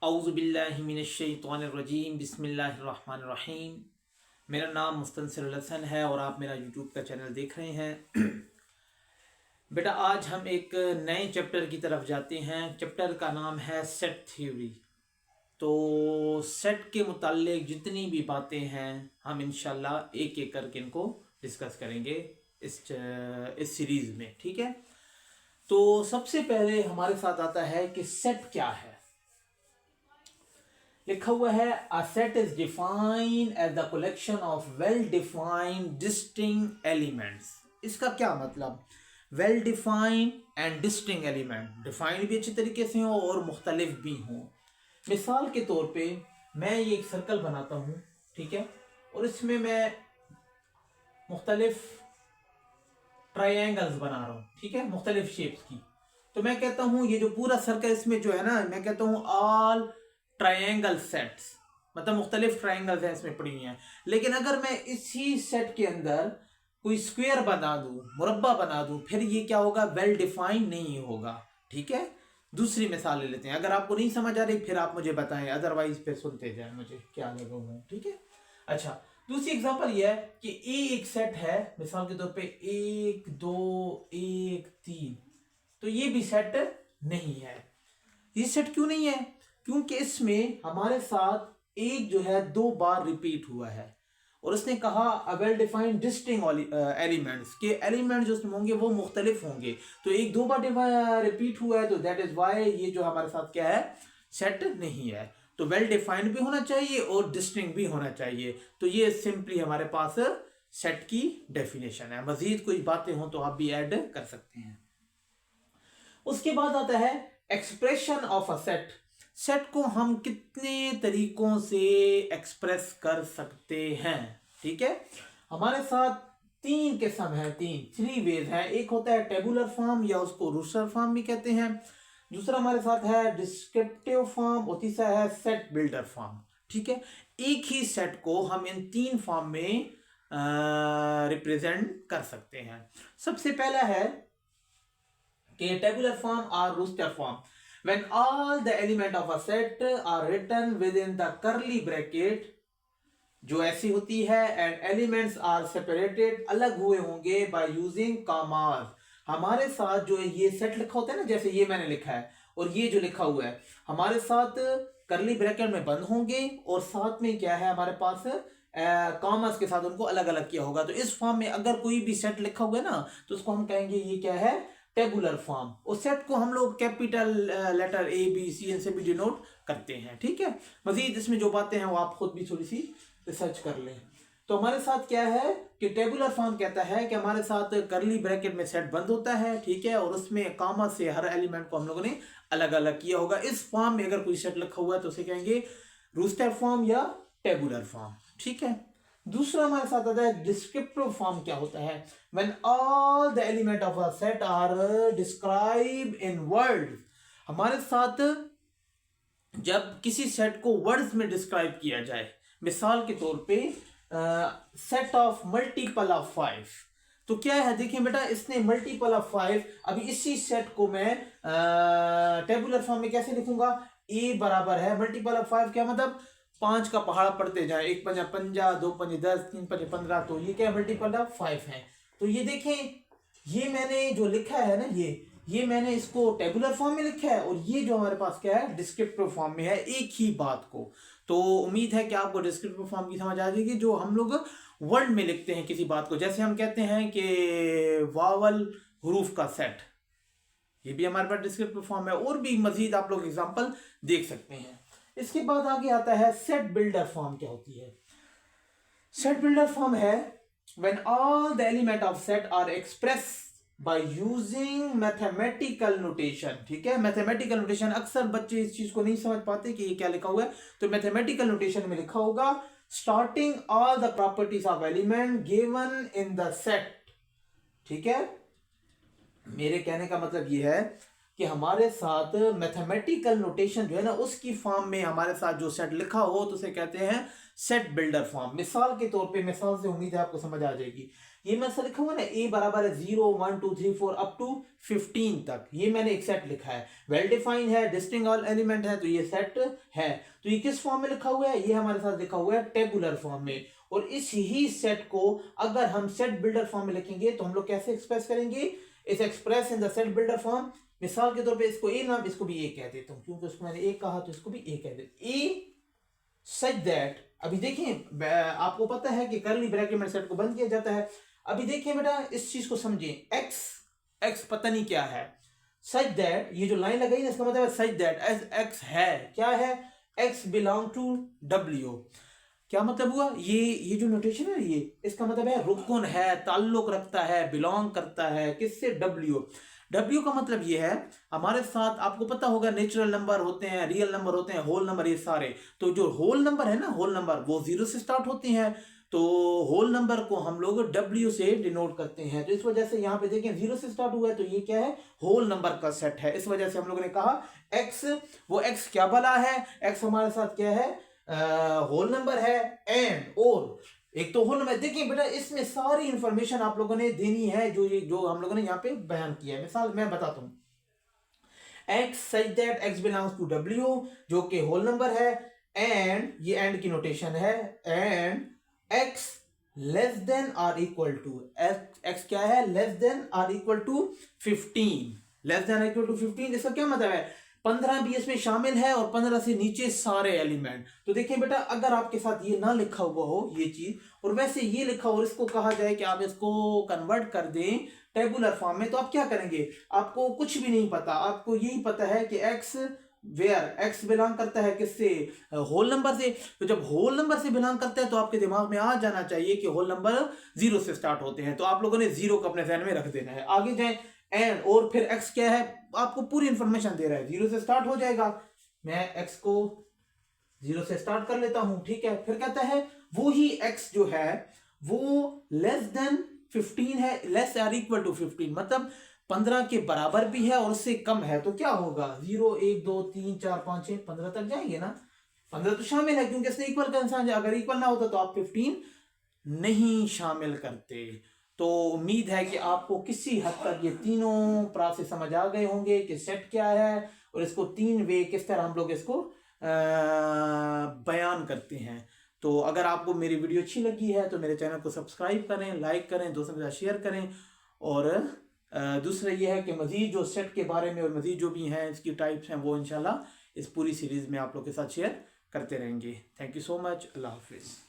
औज़ु बिल्लाहि मिनश्शैतानिर्रजीम बिस्मिल्लाहिर्रहमानिर्रहीम। मेरा नाम मुस्तनसिर हसन है और आप मेरा यूट्यूब का चैनल देख रहे हैं। बेटा आज हम एक नए चैप्टर की तरफ जाते हैं। चैप्टर का नाम है सेट थ्योरी। तो सेट के मुताल्लिक जितनी भी बातें हैं हम इंशाल्लाह एक एक करके इनको डिस्कस करेंगे इस सीरीज़ में, ठीक है। तो सबसे पहले हमारे साथ आता है कि सेट क्या है। लिखा हुआ है a set is defined as the collection of well defined distinct elements. इसका क्या मतलब, well defined and distinct element, defined भी अच्छी तरीके से हो और मुख्तलिफ भी हो। मिसाल के तौर पे मैं ये एक सर्कल बनाता हूं, ठीक है, और इसमें मैं मुख्तलिफ ट्रायंगल्स बना रहा हूं, ठीक है, मुख्तलिफ शेप्स की। तो मैं कहता हूं ये जो पूरा सर्कल इसमें जो है ना, मैं कहता हूं ऑल ट्रायंगल सेट्स, मतलब मुख्तलिफ ट्रायंगल्स हैं इसमें पड़ी हुई हैं। लेकिन अगर मैं इसी सेट के अंदर कोई स्क्वायर बना दूं, मुरब्बा बना दूं, फिर ये क्या होगा, वेल डिफाइंड नहीं होगा, ठीक है। दूसरी मिसाल ले लेते हैं, अगर आपको नहीं समझ आ रही फिर आप मुझे बताएं, अदरवाइज फिर सुनते जाए मुझे क्या लगा हुआ, ठीक है। अच्छा, दूसरी एग्जांपल ये है कि ए एक सेट है, मिसाल के तौर पे 1 2 1 3, तो ये भी सेट नहीं है। ये सेट क्यों नहीं है? क्योंकि इसमें हमारे साथ एक जो है 2 बार रिपीट हुआ है और उसने कहा वेल डिफाइंड डिस्टिंक्ट एलिमेंट्स के एलिमेंट जो उसमें होंगे वो मुख्तलिफ होंगे। तो एक 2 बार रिपीट हुआ है, तो दैट इज वाई ये जो हमारे साथ क्या है, सेट नहीं है। तो वेल डिफाइंड भी होना चाहिए और डिस्टिंक्ट भी होना चाहिए। तो ये सिंपली हमारे पास सेट की डेफिनेशन है। मजीद कोई बातें हो तो आप भी ऐड कर सकते हैं। उसके बाद आता है expression of a set. Set को हम कितने तरीकों से एक्सप्रेस कर सकते हैं, ठीक है। हमारे साथ 3 किस्म है, 3 वेज है। एक होता है टेबुलर फॉर्म या उसको रूस्टर फॉर्म भी कहते हैं। दूसरा हमारे साथ है डिस्क्रिप्टिव फॉर्म और तीसरा है सेट बिल्डर फॉर्म, ठीक है। एक ही सेट को हम इन 3 फॉर्म में रिप्रेजेंट कर सकते हैं। सबसे पहला है कि टेबुलर फॉर्म और roster form. When all the element of a set are written within the curly bracket, जो ऐसी होती है, and elements are separated, अलग हुए होंगे by using commas। हमारे साथ जो ये सेट लिखा होता है ना, जैसे ये मैंने लिखा है और ये जो लिखा हुआ है, हमारे साथ करली ब्रैकेट में बंद होंगे और साथ में क्या है हमारे पास कॉमर्स के साथ उनको अलग अलग किया होगा। तो इस फॉर्म में अगर कोई भी सेट लिखा हुआ है ना, तो उसको हम कहेंगे ये क्या है, टेबुलर फॉर्म। और सेट को हम लोग capital letter A B C N से भी डिनोट करते हैं, ठीक है। मजीद इसमें जो बातें हैं वो आप खुद भी थोड़ी सी रिसर्च कर लें। तो हमारे साथ क्या है कि टेबुलर फॉर्म कहता है कि हमारे साथ करली ब्रैकेट में सेट बंद होता है, ठीक है, और उसमें कॉमा से हर एलिमेंट को हम लोगों ने अलग अलग किया होगा। इस फॉर्म में अगर कोई सेट लिखा हुआ है तो उसे कहेंगे रूस्टर फॉर्म या टेबुलर फॉर्म, ठीक है। दूसरा हमारे साथ आता है डिस्क्रिप्टिव फॉर्म। क्या होता है, when all the element of a set are describe in words. हमारे साथ जब किसी सेट को वर्ड्स में डिस्क्राइब किया जाए, मिसाल के तौर पे सेट ऑफ मल्टीपल ऑफ 5, तो क्या है, देखिए बेटा, इसने मल्टीपल ऑफ 5, अभी इसी सेट को मैं टेबुलर फॉर्म में कैसे लिखूंगा, ए बराबर है मल्टीपल ऑफ 5, क्या मतलब 5 का पहाड़ पढ़ते जाए, 1 पंजा 50, 2 पंजे 10, 3 पंजे 15, तो ये क्या मल्टीपल ऑफ 5 है। तो ये देखें, ये मैंने जो लिखा है ना, ये मैंने इसको टेबुलर फॉर्म में लिखा है और ये जो हमारे पास क्या है, डिस्क्रिप्टिव फॉर्म में है, एक ही बात को। तो उम्मीद है कि आपको डिस्क्रिप्टिव फॉर्म की समझ आ जाएगी, जो हम लोग वर्ड में लिखते हैं किसी बात को। जैसे हम कहते हैं कि वावल हरूफ का सेट, ये भी हमारे पास डिस्क्रिप्टिव फॉर्म है। और भी मजीद आप लोग एग्जांपल देख सकते हैं। इसके बाद आगे आता है सेट बिल्डर फॉर्म। क्या होती है सेट बिल्डर फॉर्म? है when all the element of set are expressed by using mathematical notation, ठीक है। मैथमेटिकल नोटेशन, अक्सर बच्चे इस चीज को नहीं समझ पाते कि ये क्या लिखा हुआ है। तो मैथमेटिकल नोटेशन में लिखा होगा starting all the properties of element given in the set, ठीक है। मेरे कहने का मतलब ये है कि हमारे साथ मैथमेटिकल नोटेशन जो है ना, उसकी फॉर्म में हमारे साथ जो सेट लिखा हो तो उसे कहते हैं सेट बिल्डर फॉर्म। मिसाल के तौर पे, मिसाल से उम्मीद है आपको समझ आ जाएगी। ये मैं ऐसा लिखा हुआ ना, ए बराबर है 0 1 2 3 4 अप टू 15 तक, ये मैंने एक सेट लिखा है, वेल डिफाइंड है, डिस्टिंग ऑल एलिमेंट है, तो ये सेट है। तो ये किस फॉर्म में लिखा हुआ है, ये हमारे साथ लिखा हुआ है टेबुलर फॉर्म में। और इस ही सेट को अगर हम सेट बिल्डर फॉर्म में लिखेंगे तो हम लोग कैसे एक्सप्रेस करेंगे, इस express in the set builder form. मिसाल के तौर पे इसको ए नाम, इसको भी ए कह देता हूं, क्योंकि उसको मैंने ए कहा तो इसको भी ए कह दे, ए सच दैट। अभी देखिए आपको पता है कि कर्ली ब्रैकेट में सेट को बंद किया जाता है। अभी देखिए बेटा इस चीज को समझिए, एक्स एक्स पता नहीं क्या है, सच दैट, ये जो लाइन लगाई ना इसका मतलब है सच दैट एज एक्स है, क्या है, एक्स बिलोंग टू डब्ल्यू। क्या मतलब हुआ, ये जो नोटेशन है ये, इसका मतलब है रुकन है, ताल्लुक रखता है, बिलोंग करता है किससे, डब्ल्यू। डब्ल्यू का मतलब ये है हमारे साथ, आपको पता होगा नेचुरल नंबर होते हैं, रियल नंबर होते हैं, होल नंबर, ये सारे। तो जो होल नंबर है ना, होल नंबर वो 0 से स्टार्ट होती हैं, तो होल नंबर को हम लोग डब्ल्यू से डिनोट करते हैं। तो इस वजह से यहाँ पे देखें 0 से स्टार्ट हुआ है, तो ये क्या है, होल नंबर का सेट है। इस वजह से हम लोगों ने कहा एक्स, वो एक्स क्या भला है, एक्स हमारे साथ क्या है, होल नंबर है। एंड और एक तो होल नंबर, देखिए बेटा इसमें सारी इंफॉर्मेशन आप लोगों ने देनी है, जो हम लोगों ने यहाँ पे बयान किया है। मिसाल मैं बताता हूँ, x such that x belongs to W, जो कि होल नंबर है, एंड ये एंड की नोटेशन है, and x less than or equal to, x क्या है, less than or equal to 15, less than or equal to 15। इसका क्या मतलब है, 15 भी इसमें शामिल है और 15 से नीचे सारे एलिमेंट। तो देखिए बेटा अगर आपके साथ ये ना लिखा हुआ हो ये चीज, और वैसे ये लिखा हो और इसको कहा जाए कि आप इसको कन्वर्ट कर दें टेबुलर फॉर्म में, तो आप क्या करेंगे, आपको कुछ भी नहीं पता, आपको यही पता है कि एक्स वेयर एक्स बिलोंग करता है किससे, होल नंबर से। तो जब होल नंबर से बिलोंग करता है तो आपके दिमाग में आ जाना चाहिए कि होल नंबर 0 से स्टार्ट होते हैं, तो आप लोगों ने 0 को अपने ध्यान में रख देना है। आगे जाए, एंड और फिर एक्स क्या है, आपको पूरी इंफॉर्मेशन दे रहा है, 0 से स्टार्ट हो जाएगा, मैं एक्स को 0 से स्टार्ट कर लेता हूं, ठीक है। फिर कहता है वो ही एक्स जो है वो लेस देन 15 है, लेस आर इक्वल टू 15, मतलब 15 के बराबर भी है और उससे कम है, तो क्या होगा, 0 1 2 3 4 5 6 15 तक जाएंगे ना, 15 तो शामिल है क्योंकि इसने इक्वल का इंसान, अगर इक्वल ना होता तो आप 15 नहीं शामिल करते। तो उम्मीद है कि आपको किसी हद तक ये तीनों प्रोसेस समझ आ गए होंगे कि सेट क्या है और इसको 3 वे किस तरह हम लोग इसको बयान करते हैं। तो अगर आपको मेरी वीडियो अच्छी लगी है तो मेरे चैनल को सब्सक्राइब करें, लाइक करें, दोस्तों के साथ शेयर करें। और दूसरा ये है कि मज़ीद जो सेट के बारे में और मज़ीद जो भी हैं इसकी टाइप्स हैं वो इंशाल्लाह इस पूरी सीरीज़ में आप लोग के साथ शेयर करते रहेंगे। थैंक यू सो मच, अल्लाह हाफिज़।